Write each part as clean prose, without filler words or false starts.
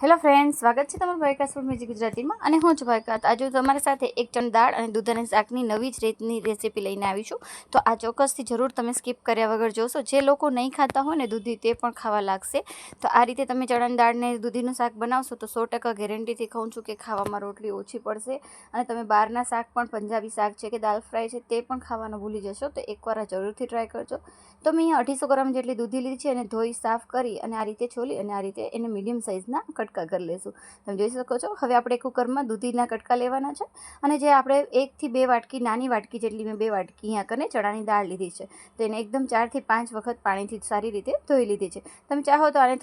Hello friends, સ્વાગત છે તમારું ભાઈકાસ ફૂડ મ્યુઝિક ગુજરાતીમાં અને હું છું ભાઈકાત. આજે હું તમારી સાથે એક ચણ દાળ અને દૂધ અને શાકની નવી જ રીતની રેસીપી લઈને આવી છું. તો આ ચોક્કસથી જરૂર તમે સ્કીપ કર્યા વગર જોશો. જે લોકો નહીં ખાતા હોય ને દૂધી, તે પણ ખાવા લાગશે. તો આ રીતે તમે ચણાની દાળને દૂધીનું શાક બનાવશો તો 100% ગેરંટીથી કહું છું કે ખાવામાં રોટલી ઓછી પડશે. અને તમે બહારના શાક પણ, પંજાબી શાક છે કે દાલ ફ્રાય છે, તે પણ ખાવાનું ભૂલી જશો. તો એકવાર આ જરૂરથી ટ્રાય કરજો. તો મેં અહીંયા 250 ગ્રામ જેટલી દૂધી લીધી છે અને ધોઈ સાફ કરી અને આ રીતે છોલી અને આ રીતે એને મીડિયમ સાઇઝના કટકા કરી લઈશું. તમે જોઈ શકો છો. હવે આપણે કુકરમાં દૂધીના કટકા લેવાના છે અને જે આપણે 1 થી 2 વાટકી, નાની વાટકી જેટલી મેં 2 વાટકી અહીંયા કરીને ચણાની દાળ લીધી છે. તો એને એકદમ 4 થી 5 વખત પાણીથી સારી રીતે ધોઈ લીધી છે. તમે ચાહો તો આને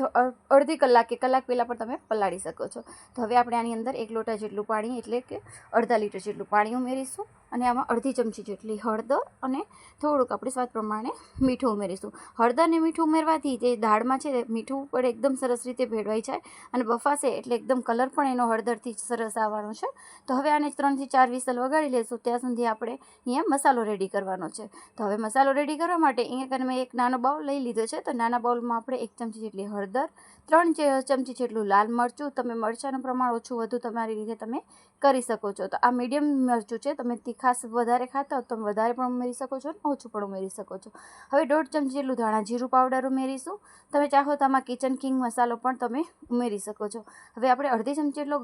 અડધી કલાક કે કલાક પહેલાં પણ તમે પલાળી શકો છો. તો હવે આપણે આની અંદર 1 લોટા જેટલું પાણી, એટલે કે અડધા લીટર જેટલું પાણી ઉમેરીશું અને આમાં અડધી ચમચી જેટલી હળદર અને થોડુંક આપણે સ્વાદ પ્રમાણે મીઠું ઉમેરીશું. હળદર અને મીઠું ઉમેરવાથી જે દાળમાં છે મીઠું પણ એકદમ સરસ રીતે ભેળવાઈ જાય અને બફાશે એટલે એકદમ કલર પણ એનો હળદરથી સરસ આવવાનો છે. તો હવે આને 3 થી 4 વિસલ વગાડી લઈશું. ત્યાં સુધી આપણે અહીંયા મસાલો રેડી કરવાનો છે. તો હવે મસાલો રેડી કરવા માટે અહીંયા મેં એક નાનો બાઉલ લઈ લીધો છે. તો નાના બાઉલમાં આપણે 1 ચમચી જેટલી હળદર, 3 ચમચી જેટલું લાલ મરચું, તમે મરચાંનું પ્રમાણ ઓછું વધુ તમારી રીતે તમે કરી શકો છો. તો આ મીડિયમ મરચું છે. તમે તીખાશ વધારે ખાતા હો તો તમે વધારે પણ ઉમેરી શકો છો અને ઓછું પણ ઉમેરી શકો છો. હવે 1.5 ચમચી જેટલું ધાણા જીરું પાવડર ઉમેરીશું. તમે ચાહો તો આમાં કિચન કિંગ મસાલો પણ તમે ઉમેરી શકો છો. હવે આપણે અડધી ચમચી જેટલો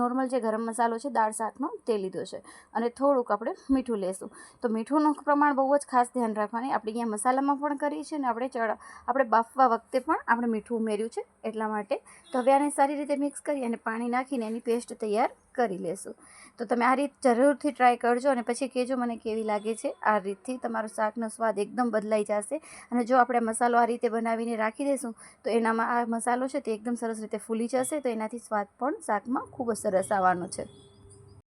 નોર્મલ જે ગરમ મસાલો છે દાળ શાકનો, તે લીધો છે અને થોડુંક આપણે મીઠું લેશું. તો મીઠુંનું પ્રમાણ બહુ જ ખાસ ધ્યાન રાખવાની. આપણે અહીંયા મસાલામાં પણ કરી છે અને આપણે બાફવા વખતે પણ આપણે મીઠું ઉમેર્યું છે એટલા માટે. તો હવે આને સારી રીતે મિક્સ કરી અને પાણી નાખીને એની પેસ્ટ તૈયાર કરી લેશું. તો તમે આ રીત જરૂરથી ટ્રાય કરજો અને પછી કહેજો મને કેવી લાગે છે. આ રીતથી તમારો શાકનો સ્વાદ એકદમ બદલાઈ જશે. અને જો આપણે મસાલો આ રીતે બનાવીને રાખી દઈશું તો એનામાં આ મસાલો છે તે એકદમ સરસ રીતે ફૂલી જશે. તો એનાથી સ્વાદ પણ શાકમાં ખૂબ જ સરસ આવવાનો છે.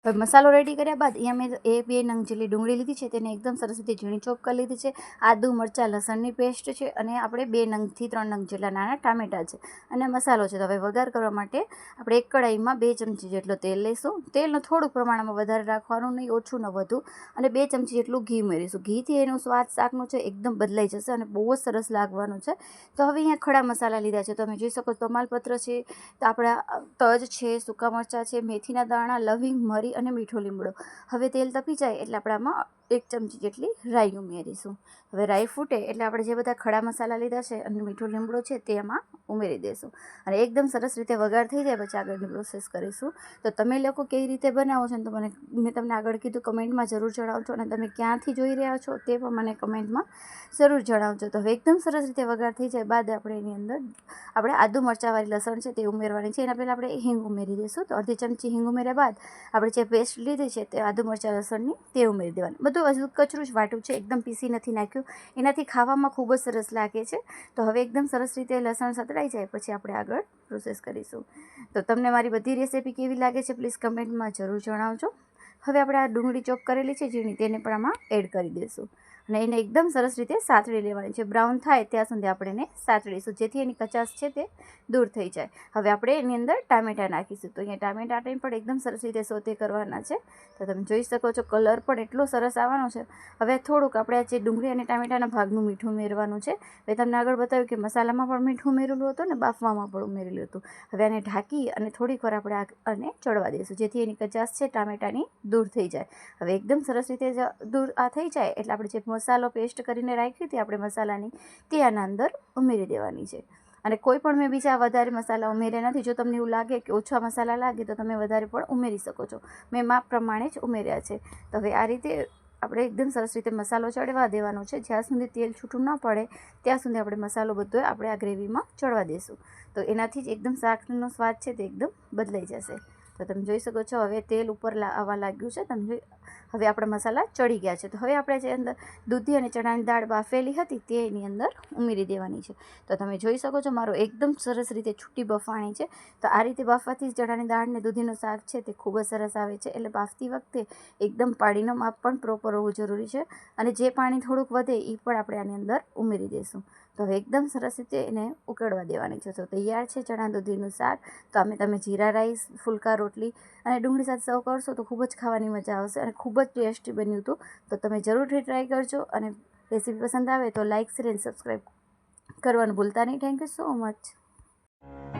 હવે મસાલો રેડી કર્યા બાદ અહીંયા મેં 2 નંગ જેટલી ડુંગળી લીધી છે, તેને એકદમ સરસ રીતે ઝીણી ચોપ કરી લીધી છે. આદુ, મરચાં, લસણની પેસ્ટ છે અને આપણે 2 નંગથી 3 નંગ જેટલા નાના ટામેટાં છે અને મસાલો છે. તો હવે વઘાર કરવા માટે આપણે એક કઢાઈમાં 2 ચમચી જેટલો તેલ લઈશું. તેલનું થોડુંક પ્રમાણમાં વધારે રાખવાનું, નહીં ઓછું ન વધુ, અને 2 ચમચી જેટલું ઘી ઉમેરીશું. ઘીથી એનું સ્વાદ શાકનું છે એકદમ બદલાઈ જશે અને બહુ જ સરસ લાગવાનું છે. તો હવે અહીંયા ખડા મસાલા લીધા છે. તમે જોઈ શકો છો, તમાલપત્ર છે, તો આપણા તજ છે, સૂકા મરચાં છે, મેથીના દાણા, લવિંગ, મરી અને મીઠો લીમડો. હવે તેલ તપી જાય એટલે આપણે આમાં 1 ચમચી જેટલી રાઈ ઉમેરીશું. હવે રાઈ ફૂટે એટલે આપણે જે બધા ખડા મસાલા લીધા છે અને મીઠો લીમડો છે તે એમાં ઉમેરી દઈશું અને એકદમ સરસ રીતે વઘાર થઈ જાય પછી આગળની પ્રોસેસ કરીશું. તો તમે લોકો કેવી રીતે બનાવો છો તો મેં તમને આગળ કીધું, કમેન્ટમાં જરૂર જણાવજો અને તમે ક્યાંથી જોઈ રહ્યા છો તે પણ મને કમેન્ટમાં જરૂર જણાવજો. તો હવે એકદમ સરસ રીતે વઘાર થઈ જાય બાદ આપણે એની અંદર આપણે આદુ મરચાંવાળી લસણ છે તે ઉમેરવાની છે. એના પહેલાં આપણે હિંગ ઉમેરી દઈશું. તો અડધી ચમચી હિંગ ઉમેર્યા બાદ આપણે જે પેસ્ટ લીધી છે તે આદુ મરચાં લસણની તે ઉમેરી દેવાની. બધું હજુ કચરું જ વાટું છે, એકદમ પીસી નથી નાખ્યું. એનાથી ખાવામાં ખૂબ જ સરસ લાગે છે. તો હવે એકદમ સરસ રીતે લસણ સતળાઈ જાય પછી આપણે આગળ પ્રોસેસ કરીશું. તો તમને મારી બધી રેસીપી કેવી લાગે છે પ્લીઝ કમેન્ટમાં જરૂર જણાવજો. હવે આપણે આ ડુંગળી ચોપ કરેલી છે ઝીણી, તેને પણ આમાં એડ કરી દઈશું અને એને એકદમ સરસ રીતે સાતળી લેવાની છે. બ્રાઉન થાય ત્યાં સુધી આપણે એને સાતળીશું જેથી એની કચાશ છે તે દૂર થઈ જાય. હવે આપણે એની અંદર ટામેટાં નાખીશું. તો અહીંયા ટામેટાને પણ એકદમ સરસ રીતે સોતે કરવાના છે. તો તમે જોઈ શકો છો કલર પણ એટલો સરસ આવવાનો છે. હવે થોડુંક આપણે જે ડુંગળી અને ટામેટાના ભાગનું મીઠું ઉમેરવાનું છે. મેં તમને આગળ બતાવ્યું કે મસાલામાં પણ મીઠું ઉમેરેલું હતું અને બાફવામાં પણ ઉમેરેલું હતું. હવે આને ઢાંકી અને થોડીક વાર આપણે આને ચડવા દઈશું જેથી એની કચાશ છે ટામેટાની દૂર થઈ જાય. હવે એકદમ સરસ રીતે દૂર આ થઈ જાય એટલે આપણે જે મસાલો પેસ્ટ કરીને રાખી હતી આપણે મસાલાની, તે આના અંદર ઉમેરી દેવાની છે. અને કોઈ પણ મેં બીજા વધારે મસાલા ઉમેર્યા નથી. જો તમને એવું લાગે કે ઓછા મસાલા લાગે તો તમે વધારે પણ ઉમેરી શકો છો. મેં માપ પ્રમાણે જ ઉમેર્યા છે. તો હવે આ રીતે આપણે એકદમ સરસ રીતે મસાલો ચડવા દેવાનો છે. જ્યાં સુધી તેલ છૂટું ન પડે ત્યાં સુધી આપણે મસાલો બધો આપણે આ ગ્રેવીમાં ચડવા દઈશું. તો એનાથી જ એકદમ શાકનો સ્વાદ છે તે એકદમ બદલાઈ જશે. તો તમે જોઈ શકો છો હવે તેલ ઉપર આવવા લાગ્યું છે. તમે હવે આપણા મસાલા ચડી ગયા છે. તો હવે આપણે જે અંદર દૂધી અને ચણાની દાળ બાફેલી હતી તે એની અંદર ઉમેરી દેવાની છે. તો તમે જોઈ શકો છો મારો એકદમ સરસ રીતે છૂટી બફાણી છે. તો આ રીતે બાફવાથી ચણાની દાળ ને દૂધીનું શાક છે તે ખૂબ જ સરસ આવે છે. એટલે બાફતી વખતે એકદમ પાણીનો માપ પણ પ્રોપર હોવું જરૂરી છે અને જે પાણી થોડુંક વધે એ પણ આપણે આની અંદર ઉમેરી દઈશું. તો હવે એકદમ સરસ રીતે એને ઉકળવા દેવાની છે. તો તૈયાર છે ચણા દૂધીનું શાક. તો તમે જીરા રાઈસ, ફુલકા રોટલી અને ડુંગળી સાથે સર્વ કરશો તો ખૂબ જ ખાવાની મજા આવશે અને ખૂબ જ ટેસ્ટી બન્યું હતું. તો તમે જરૂરથી ટ્રાય કરજો અને રેસીપી પસંદ આવે તો લાઇક, શેર અને સબસ્ક્રાઈબ કરવાનું ભૂલતા નહીં. Thank you so much.